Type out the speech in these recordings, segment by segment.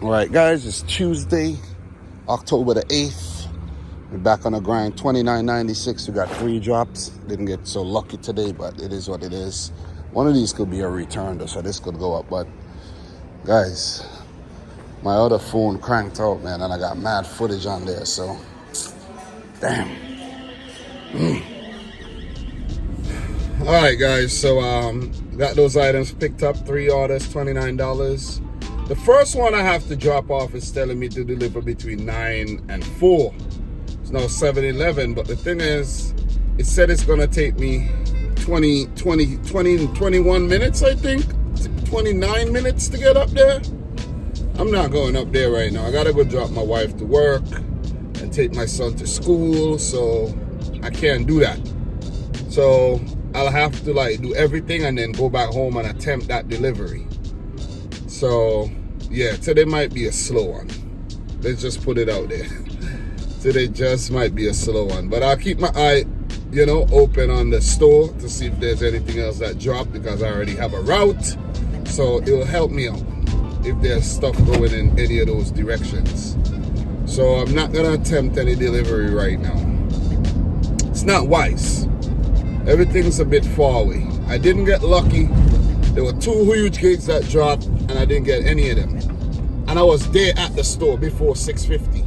Alright guys, it's Tuesday, October the 8th. We're back on the grind, $29.96. We got 3 drops. Didn't get so lucky today, but it is what it is. One of these could be a return though, so this could go up. But guys, my other phone cranked out, man, and I got mad footage on there, so damn. Alright guys, so got those items picked up, 3 orders, $29. The first one I have to drop off is telling me to deliver between 9 and 4. It's now 7:11, but the thing is, it said it's gonna take me 21 minutes, I think. 29 minutes to get up there. I'm not going up there right now. I gotta go drop my wife to work and take my son to school, so I can't do that. So I'll have to like do everything and then go back home and attempt that delivery. So yeah, today might be a slow one. Let's just put it out there. Today just might be a slow one, but I'll keep my eye, open on the store to see if there's anything else that dropped, because I already have a route. So it will help me out if there's stuff going in any of those directions. So I'm not gonna attempt any delivery right now. It's not wise. Everything's a bit far away. I didn't get lucky. There were 2 huge gigs that dropped and I didn't get any of them. And I was there at the store before 6:50.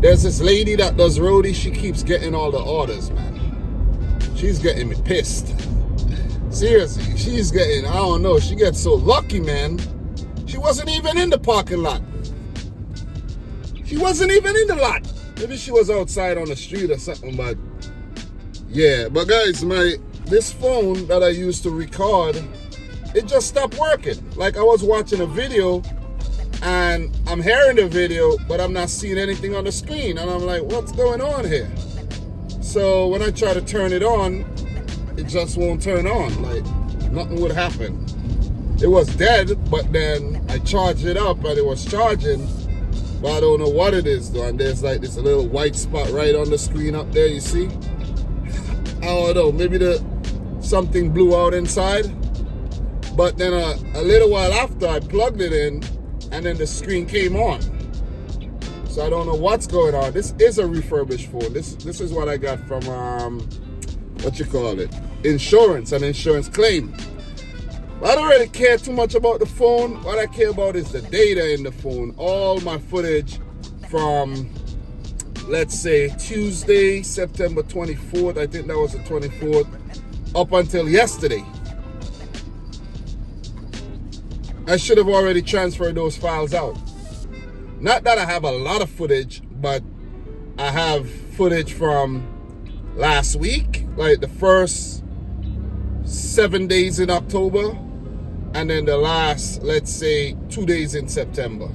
There's this lady that does roadie. She keeps getting all the orders, man. She's getting me pissed. Seriously, she's getting, I don't know, she gets so lucky, man. She wasn't even in the parking lot. She wasn't even in the lot. Maybe she was outside on the street or something, but yeah. But guys, this phone that I used to record, it just stopped working. Like I was watching a video and I'm hearing the video, but I'm not seeing anything on the screen. And I'm like, what's going on here? So when I try to turn it on, it just won't turn on. Like nothing would happen. It was dead, but then I charged it up and it was charging. But I don't know what it is though. And there's like this little white spot right on the screen up there, you see? I don't know, maybe something blew out inside. But then a little while after, I plugged it in and then the screen came on. So I don't know what's going on. This is a refurbished phone. This is what I got from, insurance, an insurance claim. But I don't really care too much about the phone. What I care about is the data in the phone. All my footage from, let's say, Tuesday, September 24th. I think that was the 24th. Up until yesterday. I should have already transferred those files out. Not that I have a lot of footage, but I have footage from last week, like the first 7 days in October, and then the last, let's say, 2 days in September.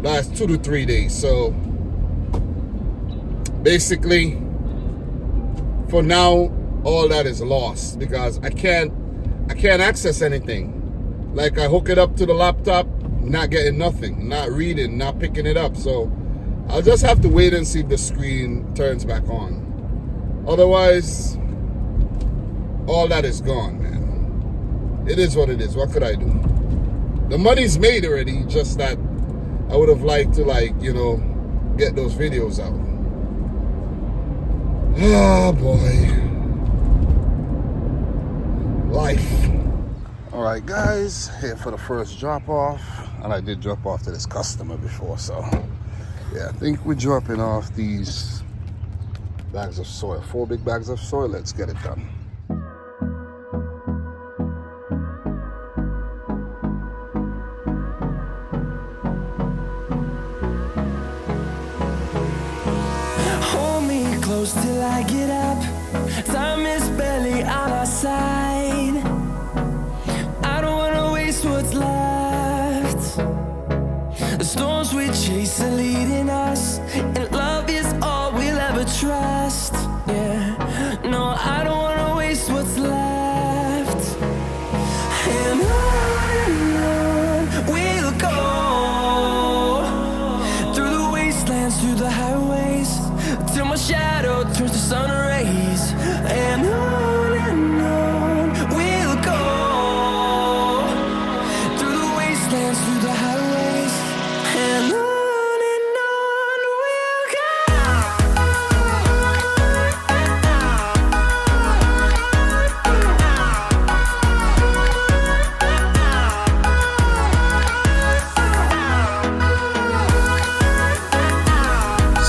Last 2 to 3 days. So basically, for now, all that is lost because I can't access anything. Like I hook it up to the laptop, not getting nothing, not reading, not picking it up. So I'll just have to wait and see if the screen turns back on. Otherwise, all that is gone, man. It is what it is. What could I do? The money's made already, just that I would have liked to get those videos out. Oh boy. Life. Alright guys, here for the first drop off. And I did drop off to this customer before, so yeah, I think we're dropping off these bags of soil, 4 big bags of soil. Let's get it done. Hold me close till I get up. Time is barely on our side. I don't wanna waste what's left. The storms we chase are leading us, and love is all we'll ever trust. Yeah, no, I don't wanna waste what's left. And on we'll go, through the wastelands, through the highways, till my shadow turns to sun rays. And on we'll go, through the wastelands, through the highways.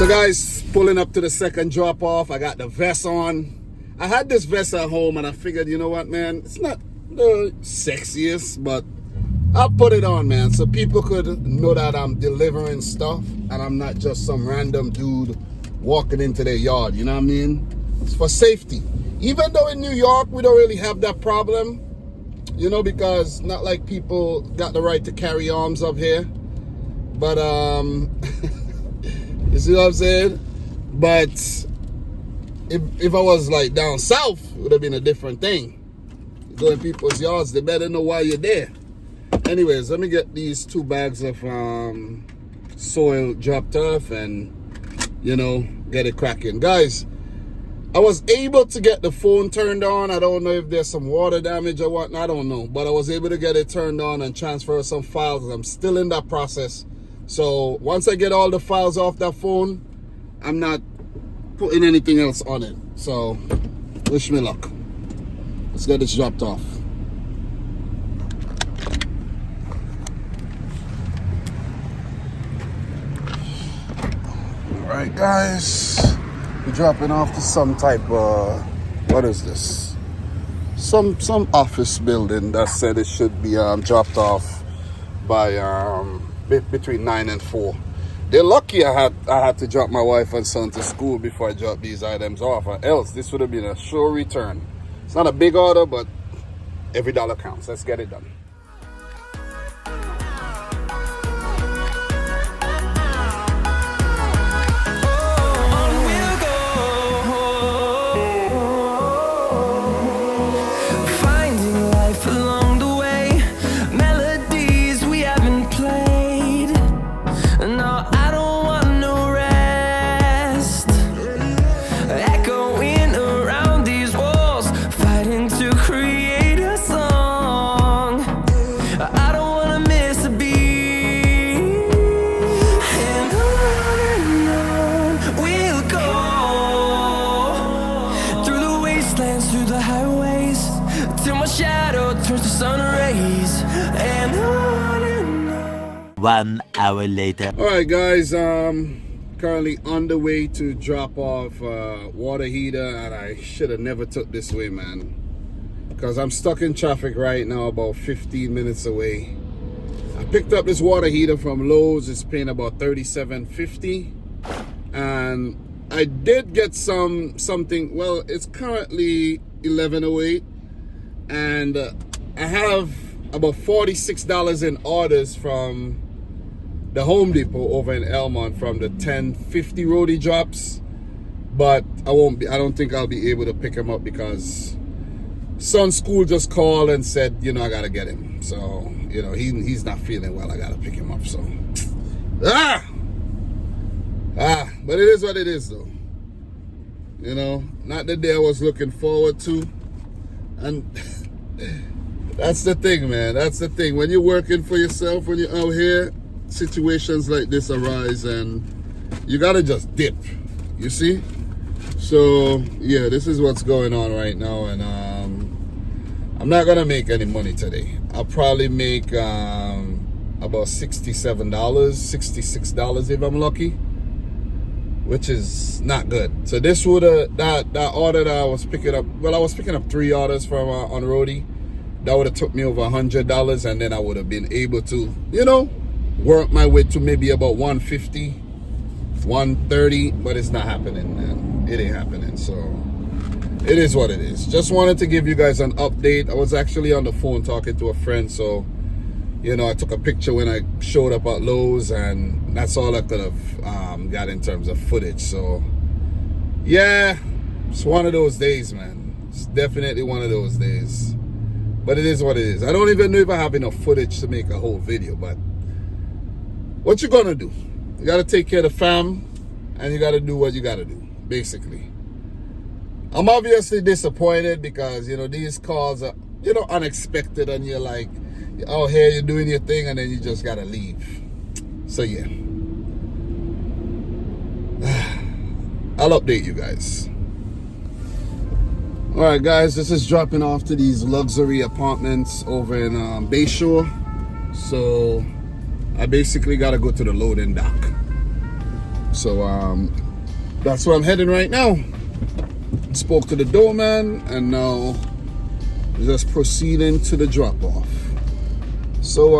So guys, pulling up to the second drop off. I got the vest on. I had this vest at home and I figured, you know what, man, it's not the sexiest, but I'll put it on, man, so people could know that I'm delivering stuff and I'm not just some random dude walking into their yard, you know what I mean? It's for safety. Even though in New York, we don't really have that problem, you know, because not like people got the right to carry arms up here. But, you see what I'm saying? But if I was like down south, it would have been a different thing. You go in people's yards, they better know why you're there. Anyways, let me get these 2 bags of soil dropped off and, you know, get it cracking. Guys, I was able to get the phone turned on. I don't know if there's some water damage or whatnot. I don't know. But I was able to get it turned on and transfer some files. I'm still in that process. So once I get all the files off that phone, I'm not putting anything else on it. So wish me luck. Let's get this dropped off. Alright guys, we're dropping off to some type of, what is this? Some office building that said it should be dropped off by between 9 and 4. They're lucky I had to drop my wife and son to school before I drop these items off, or else this would have been a sure return. It's not a big order, but every dollar counts. Let's get it done. Through the highways till my shadow turns to sun rays, and on. 1 hour later. All right guys, currently on the way to drop off water heater, and I should have never took this way, man, because I'm stuck in traffic right now, about 15 minutes away. I picked up this water heater from Lowe's. It's paying about $37.50, and I did get something. Well, it's currently $11.08, and I have about $46 in orders from the Home Depot over in Elmont from the 1050 roadie drops, but I don't think I'll be able to pick him up because son's school just called and said, you know, I gotta get him. So, you know, he's not feeling well. I gotta pick him up. So but it is what it is, though. You know, not the day I was looking forward to. And that's the thing, man. That's the thing. When you're working for yourself, when you're out here, situations like this arise and you gotta just dip. You see? So, yeah, this is what's going on right now. And I'm not gonna make any money today. I'll probably make about $66 if I'm lucky, which is not good. So this would that order that I was picking up, well, I was picking up 3 orders from on Roadie. That would have took me over $100, and then I would have been able to, you know, work my way to maybe about 150, 130, but it's not happening, man. It ain't happening. So it is what it is. Just wanted to give you guys an update. I was actually on the phone talking to a friend, so, you know, I took a picture when I showed up at Lowe's, and that's all I could have got in terms of footage. So, yeah, it's one of those days, man. It's definitely one of those days. But it is what it is. I don't even know if I have enough footage to make a whole video, but what you gonna do? You gotta take care of the fam, and you gotta do what you gotta do, basically. I'm obviously disappointed because, you know, these calls are, you know, unexpected, and you're like, oh, here you're doing your thing, and then you just gotta leave. So yeah, I'll update you guys. All right, guys, this is dropping off to these luxury apartments over in Bayshore. So I basically gotta go to the loading dock. So that's where I'm heading right now. Spoke to the doorman, and now just proceeding to the drop-off. So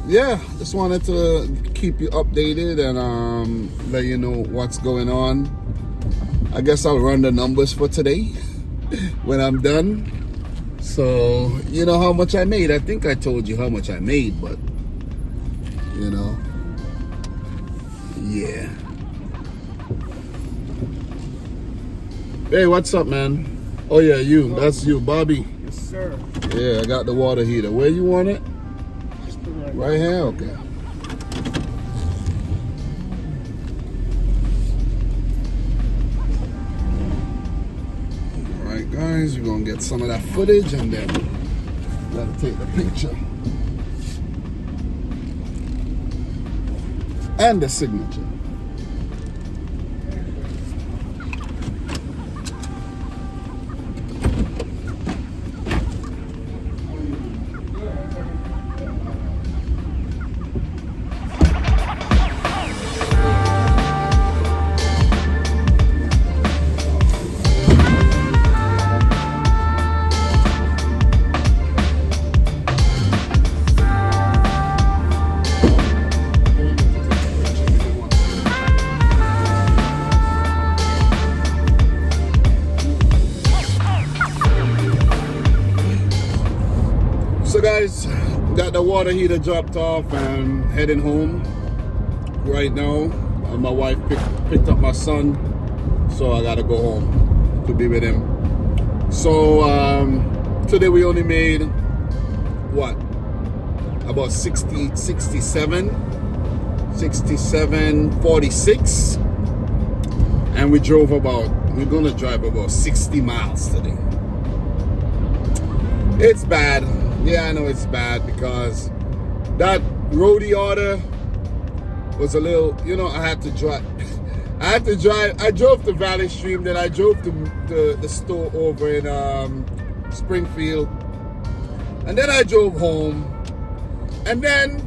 yeah, just wanted to keep you updated and let you know what's going on. I guess I'll run the numbers for today when I'm done. So you know how much I made. I think I told you how much I made, but you know, yeah. Hey, what's up, man? Oh yeah, you. That's you, Bobby. Yes, sir. Yeah, I got the water heater. Where you want it? Just the right. Right here? Okay. Alright guys, we're gonna get some of that footage and then gotta take the picture. And the signature. So guys, got the water heater dropped off and heading home right now. My wife picked up my son, so I gotta go home to be with him. So today we only made what, about 47, 46, and we're gonna drive about 60 miles today. It's bad. Yeah, I know it's bad because that roadie order was a little, you know, I drove to Valley Stream, then I drove to the store over in Springfield, and then I drove home, and then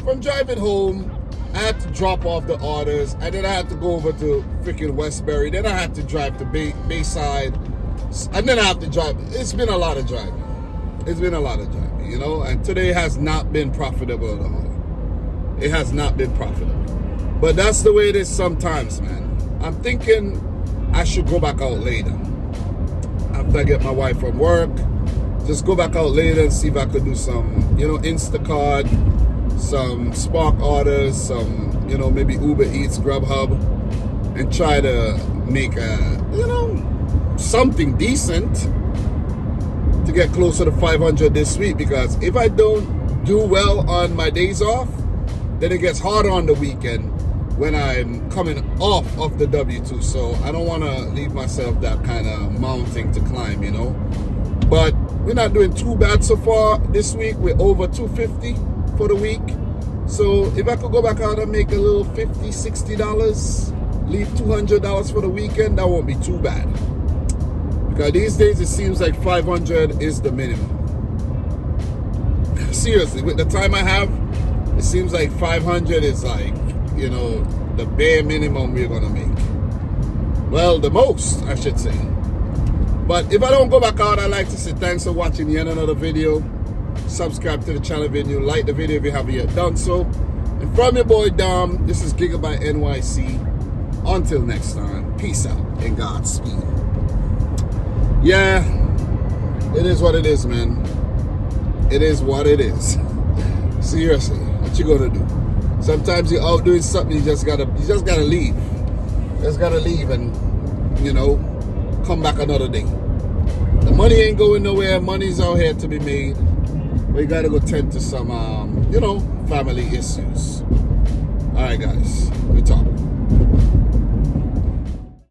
from driving home, I had to drop off the orders, and then I had to go over to freaking Westbury, then I had to drive to Bayside, and then I have to drive. It's been a lot of driving. It's been a lot of driving, you know, and today has not been profitable at all. It has not been profitable. But that's the way it is sometimes, man. I'm thinking I should go back out later. After I get my wife from work, just go back out later and see if I could do some, you know, Instacart, some Spark orders, some, you know, maybe Uber Eats, Grubhub, and try to make a, you know, something decent to get closer to 500 this week, because if I don't do well on my days off, then it gets harder on the weekend when I'm coming off of the W2. So I don't want to leave myself that kind of mountain to climb, you know. But we're not doing too bad so far this week. We're over 250 for the week. So if I could go back out and make a little $50, $60, leave $200 for the weekend, that won't be too bad. Because these days it seems like 500 is the minimum. Seriously, with the time I have, it seems like 500 is like, you know, the bare minimum we're gonna make. Well, the most, I should say. But if I don't go back out, I'd like to say thanks for watching yet another video. Subscribe to the channel video, like the video if you haven't yet done so. And from your boy Dom, this is Gigabyte NYC. Until next time, peace out and Godspeed. Yeah, it is what it is, man. It is what it is. Seriously, what you gonna do? Sometimes you're out doing something, you just gotta leave. You just gotta leave and, you know, come back another day. The money ain't going nowhere. Money's out here to be made. But you gotta go tend to some, you know, family issues. All right, guys, we talk.